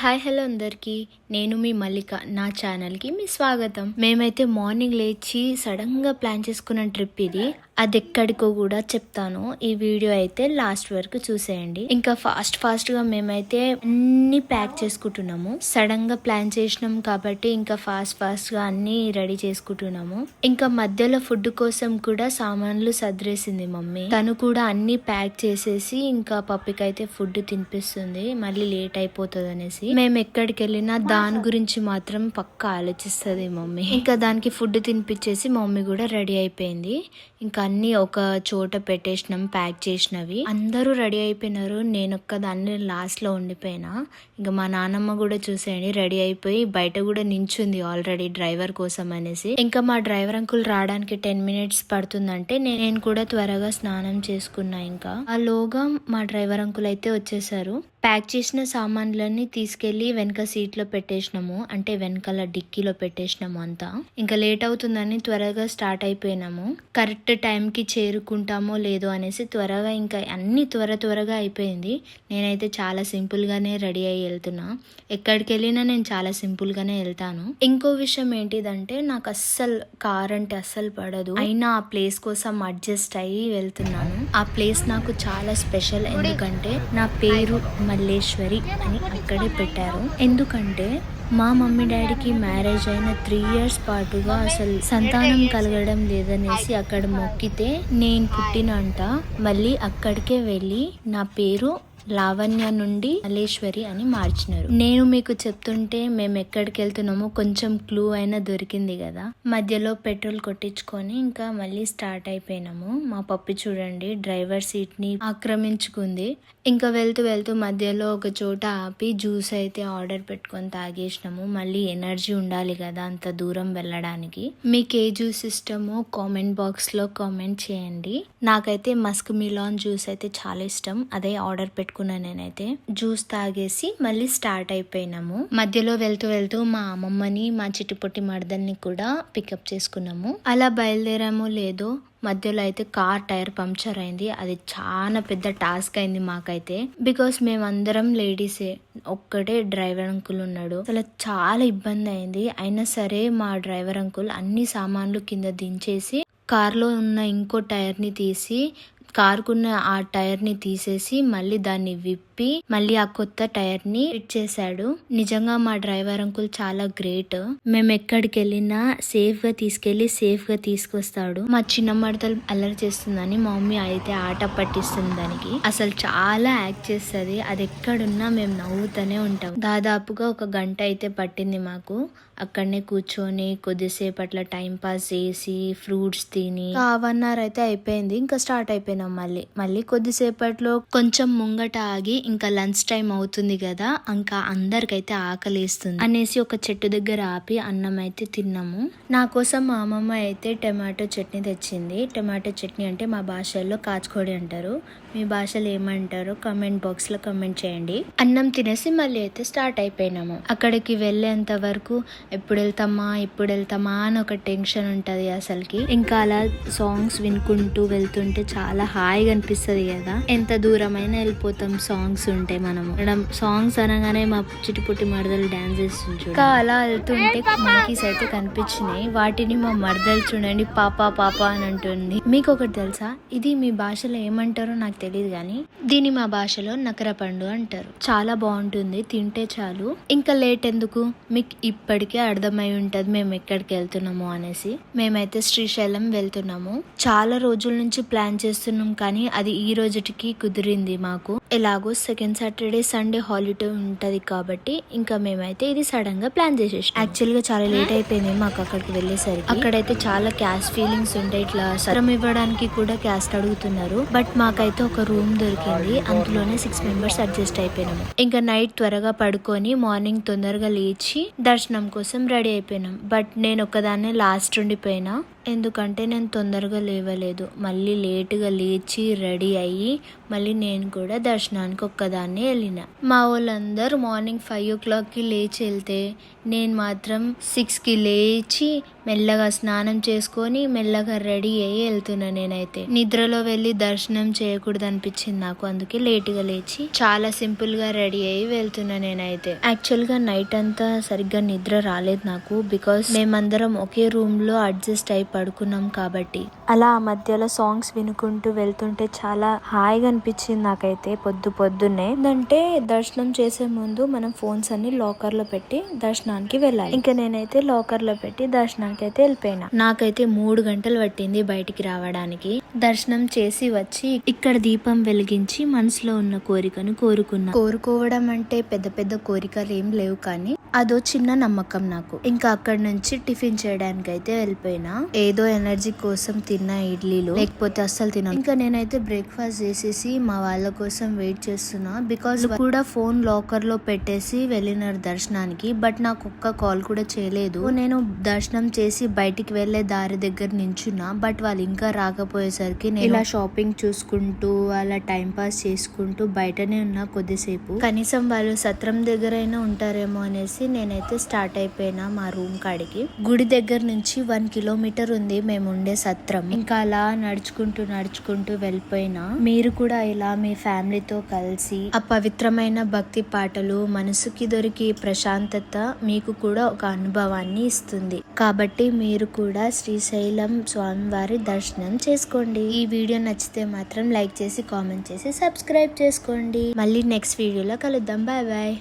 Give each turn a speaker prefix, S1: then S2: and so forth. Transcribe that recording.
S1: Hi hello అందరికీ. నేను మీ మల్లిక. నా ఛానల్కి మీ స్వాగతం. మేమైతే మార్నింగ్ లేచి సడన్గా ప్లాన్ చేసుకున్న ట్రిప్ ఇది. అది ఎక్కడికో కూడా చెప్తాను. ఈ వీడియో అయితే లాస్ట్ వరకు చూసేయండి. ఇంకా ఫాస్ట్గా మేమైతే అన్ని ప్యాక్ చేసుకుంటున్నాము. సడన్ గా ప్లాన్ చేసినాం కాబట్టి ఇంకా ఫాస్ట్గా అన్ని రెడీ చేసుకుంటున్నాము. ఇంకా మధ్యలో ఫుడ్ కోసం కూడా సామాన్లు సర్దేసింది మమ్మీ. తను కూడా అన్ని ప్యాక్ చేసేసి ఇంకా పప్పికైతే ఫుడ్ తినిపిస్తుంది, మళ్ళీ లేట్ అయిపోతుంది అనేసి. మేము ఎక్కడికి వెళ్ళినా దాని గురించి మాత్రం పక్కా ఆలోచిస్తుంది మమ్మీ. ఇంకా దానికి ఫుడ్ తినిపించేసి మమ్మీ కూడా రెడీ అయిపోయింది. ఇంకా అన్ని ఒక చోట పెట్టేసినాం ప్యాక్ చేసినవి. అందరూ రెడీ అయిపోయినారు, నేను ఒక్కదాన్ని లాస్ట్ లో ఉండిపోయినా. ఇంకా మా నాన్నమ్మ కూడా చూసేయండి రెడీ అయిపోయి బయట కూడా నించుంది ఆల్రెడీ డ్రైవర్ కోసం అనేసి. ఇంకా మా డ్రైవర్ అంకుల్ రావడానికి 10 minutes పడుతుందంటే నేను కూడా త్వరగా స్నానం చేసుకున్నా. ఇంకా ఆ లోగా మా డ్రైవర్ అంకుల్ అయితే వచ్చేసారు. ప్యాక్ చేసిన సామాన్లన్నీ తీసుకెళ్లి వెనక సీట్ లో పెట్టేసినాము, అంటే వెనకాల డిక్కీలో పెట్టేసినాము అంతా. ఇంకా లేట్ అవుతుందని త్వరగా స్టార్ట్ అయిపోయినాము. కరెక్ట్ టైంకి చేరుకుంటామో లేదో అనేసి త్వరగా ఇంకా అన్ని త్వరగా అయిపోయింది. నేనైతే చాలా సింపుల్ గానే రెడీ అయ్యి వెళ్తున్నా. ఎక్కడికి వెళ్ళినా నేను చాలా సింపుల్ గానే వెళ్తాను. ఇంకో విషయం ఏంటిదంటే నాకు అస్సలు కార్ అంటే అస్సలు పడదు, అయినా ఆ ప్లేస్ కోసం అడ్జస్ట్ అయ్యి వెళ్తున్నాను. ఆ ప్లేస్ నాకు చాలా స్పెషల్, ఎందుకంటే నా పేరు మల్లేశ్వరి అని అక్కడే పెట్టారు. ఎందుకంటే మా మమ్మీ డాడీకి మ్యారేజ్ అయిన 3 years పాటుగా అసలు సంతానం కలగడం లేదనేసి అక్కడ మొక్కితే నేను పుట్టినంట. మళ్ళీ అక్కడికే వెళ్ళి నా పేరు లావణ్య నుండి మల్లేశ్వరి అని మార్చినారు. నేను మీకు చెప్తుంటే మేము ఎక్కడికి వెళ్తున్నామో కొంచెం క్లూ అయినా దొరికింది కదా. మధ్యలో పెట్రోల్ కొట్టించుకొని ఇంకా మళ్ళీ స్టార్ట్ అయిపోయినాము. మా పప్పి చూడండి డ్రైవర్ సీట్ ని ఆక్రమించుకుంది. ఇంకా వెళ్తూ మధ్యలో ఒక చోట ఆపి జ్యూస్ అయితే ఆర్డర్ పెట్టుకొని తాగేసినాము. మళ్ళీ ఎనర్జీ ఉండాలి కదా అంత దూరం వెళ్ళడానికి. మీకు ఏ జ్యూస్ ఇష్టమో కామెంట్ బాక్స్ లో కామెంట్ చేయండి. నాకైతే మస్క్ మిలాన్ జ్యూస్ అయితే చాలా ఇష్టం, అదే ఆర్డర్ పెట్టుకున్నాను. నేనైతే జ్యూస్ తాగేసి మళ్ళీ స్టార్ట్ అయిపోయినాము. మధ్యలో వెళ్తూ మా అమ్మమ్మని మా చిట్టుపొట్టి మరదల్ని కూడా పికప్ చేసుకున్నాము. అలా బయలుదేరామో లేదో మధ్యలో అయితే కార్ టైర్ పంక్చర్ అయింది. అది చాలా పెద్ద టాస్క్ అయింది మాకైతే, బికాస్ మేమందరం లేడీసే, ఒక్కటే డ్రైవర్ అంకుల్ ఉన్నాడు. అసలు చాలా ఇబ్బంది అయింది. అయినా సరే మా డ్రైవర్ అంకుల్ అన్ని సామాన్లు కింద దించేసి కార్లో ఉన్న ఇంకో టైర్ ని తీసి కారుకున్న ఆ టైర్ ని తీసేసి మళ్ళీ దాన్ని విప్పి మళ్ళీ ఆ కొత్త టైర్ ని ఫిట్ చేశాడు. నిజంగా మా డ్రైవర్ అంకుల్ చాలా గ్రేట్. మేము ఎక్కడికి వెళ్ళినా సేఫ్ గా తీసుకెళ్లి సేఫ్ గా తీసుకొస్తాడు. మా చిన్న మడతలు అల్లరి చేస్తుందని మా మమ్మీ అయితే ఆట పట్టిస్తుంది దానికి. అసలు చాలా యాక్ట్ చేస్తుంది. అది ఎక్కడున్నా మేము నవ్వుతూనే ఉంటాం. దాదాపుగా 1 గంట అయితే పట్టింది మాకు. అక్కడనే కూర్చొని కొద్దిసేపు అట్లా టైం పాస్ చేసి ఫ్రూట్స్ తిని 1 hour అయితే అయిపోయింది. ఇంకా స్టార్ట్ అయిపోయినాం. మళ్ళీ కొద్దిసేపట్లో కొంచెం ముంగట ఆగి ఇంకా లంచ్ టైం అవుతుంది కదా, ఇంకా అందరికైతే ఆకలిస్తుంది అనేసి ఒక చెట్టు దగ్గర ఆపి అన్నం అయితే తిన్నాము. నా కోసం మా అమ్మమ్మ అయితే టమాటో చట్నీ తెచ్చింది. టమాటో చట్నీ అంటే మా భాషల్లో కాచుకోడి అంటారు. మీ భాషలో ఏమంటారో కామెంట్ బాక్స్ లో కామెంట్ చేయండి. అన్నం తినేసి మళ్ళీ అయితే స్టార్ట్ అయిపోయినాము. అక్కడికి వెళ్ళేంత వరకు ఎప్పుడు వెళ్తామా అని ఒక టెన్షన్ ఉంటది అసలుకి. ఇంకా అలా సాంగ్స్ వినుకుంటూ వెళ్తుంటే చాలా హాయిగా అనిపిస్తుంది కదా. ఎంత దూరమైనా వెళ్ళిపోతాం సాంగ్స్ ఉంటే. మనము సాంగ్స్ అనగానే మా చిట్టుపుట్టి మరదలు డాన్స్ చేస్తుంది. ఇంకా అలా వెళ్తుంటే మంకీస్ అయితే కనిపించినాయి. వాటిని మా మరదలు చూడండి పాపా అని అంటుంది. మీకు ఒకటి తెలుసా, ఇది మీ భాషలో ఏమంటారో నాకు తెలియదు కానీ దీని మా భాషలో నకర పండు అంటారు. చాలా బాగుంటుంది, తింటే చాలు. ఇంకా లేట్ ఎందుకు, మీకు ఇప్పటికే అర్థమై ఉంటది మేము ఎక్కడికి వెళ్తున్నాము అనేసి. మేమైతే శ్రీశైలం వెళ్తున్నాము. చాలా రోజుల నుంచి ప్లాన్ చేస్తున్నాం కానీ అది ఈ రోజుటికి కుదిరింది మాకు. ఎలాగో సెకండ్ సాటర్డే సండే హాలిడే ఉంటది కాబట్టి ఇంకా మేమైతే ఇది సడన్ గా ప్లాన్ చేసేసాం. యాక్చువల్ గా చాలా లేట్ అయిపోయింది మాకు అక్కడికి వెళ్ళేసరికి. అక్కడైతే చాలా క్యాస్ట్ ఫీలింగ్స్ ఉంటాయి. ఇట్లా సరం ఇవ్వడానికి కూడా క్యాస్ట్ అడుగుతున్నారు. బట్ మాకైతే ఒక రూమ్ దొరికింది, అందులోనే 6 members అడ్జస్ట్ అయిపోయినాము. ఇంకా నైట్ త్వరగా పడుకొని మార్నింగ్ తొందరగా లేచి దర్శనం కోసం రెడీ అయిపోయినాం. బట్ నేను ఒక్కదాన్నే లాస్ట్ ఉండిపోయినా, ఎందుకంటే నేను తొందరగా లేవలేదు. మళ్ళీ లేటుగా లేచి రెడీ అయ్యి మళ్ళీ నేను కూడా దర్శనానికి ఒక్కదాన్నే వెళ్ళిన. మా వాళ్ళందరూ మార్నింగ్ 5 o'clockకి లేచి వెళ్తే నేను మాత్రం 6కి లేచి మెల్లగా స్నానం చేసుకొని మెల్లగా రెడీ అయ్యి వెళ్తున్నా. నేనైతే నిద్రలో వెళ్ళి దర్శనం చేయకూడదు అనిపించింది నాకు, అందుకే లేట్ గా లేచి చాలా సింపుల్ గా రెడీ అయ్యి వెళ్తున్నా. నేనైతే యాక్చువల్ గా నైట్ అంతా సరిగ్గా నిద్ర రాలేదు నాకు, బికాస్ మేమందరం ఒకే రూమ్ లో అడ్జస్ట్ అయి పడుకున్నాం కాబట్టి. అలా ఆ మధ్యలో సాంగ్స్ వినుకుంటూ వెళ్తుంటే చాలా హాయిగా అనిపించింది నాకైతే పొద్దున్నే. ఏంటంటే దర్శనం చేసే ముందు మనం ఫోన్స్ అన్ని లాకర్ లో పెట్టి దర్శనానికి వెళ్ళాలి. ఇంకా నేనైతే లాకర్ లో పెట్టి దర్శనానికి అయితే వెళ్ళిపోయినా. నాకైతే 3 గంటలు పట్టింది బయటికి రావడానికి. దర్శనం చేసి వచ్చి ఇక్కడ దీపం వెలిగించి మనసులో ఉన్న కోరికను కోరుకోవడం అంటే పెద్ద పెద్ద కోరికలు ఏం లేవు, కానీ అదో చిన్న నమ్మకం నాకు. ఇంకా అక్కడ నుంచి టిఫిన్ చేయడానికి అయితే వెళ్ళిపోయినా. ఏదో ఎనర్జీ కోసం తిన్న ఇడ్లీలు, లేకపోతే అస్సలు తిన. ఇంకా నేనైతే బ్రేక్ఫాస్ట్ చేసేసి మా వాళ్ళ కోసం వెయిట్ చేస్తున్నా, బికాస్ కూడా ఫోన్ లాకర్ లో పెట్టేసి వెళ్ళినారు దర్శనానికి. బట్ నాకు ఒక్క కాల్ కూడా చేయలేదు. నేను దర్శనం చేసి బయటికి వెళ్లే దారి దగ్గర నించున్నా, బట్ వాళ్ళు ఇంకా రాకపోయేసరికి నేను ఇలా షాపింగ్ చూసుకుంటూ అలా టైం పాస్ చేసుకుంటూ బయటనే ఉన్నా కొద్దిసేపు. కనీసం వాళ్ళు సత్రం దగ్గర అయినా ఉంటారేమో అనేసి నేనైతే స్టార్ట్ అయిపోయినా మా రూమ్ కాడికి. గుడి దగ్గర నుంచి 1 కిలోమీటర్ ఉంది మేము ఉండే సత్రం. ఇంకా అలా నడుచుకుంటూ వెళ్ళిపోయినా. మీరు కూడా ఇలా మీ ఫ్యామిలీతో కలిసి ఆ పవిత్రమైన భక్తి పాటలు, మనసుకి దొరికి ప్రశాంతత మీకు కూడా ఒక అనుభవాన్ని ఇస్తుంది. కాబట్టి మీరు కూడా శ్రీశైలం స్వామివారి దర్శనం చేసుకోండి. ఈ వీడియో నచ్చితే మాత్రం లైక్ చేసి కామెంట్ చేసి సబ్స్క్రైబ్ చేసుకోండి. మళ్ళీ నెక్స్ట్ వీడియోలో కలుద్దాం. Bye bye.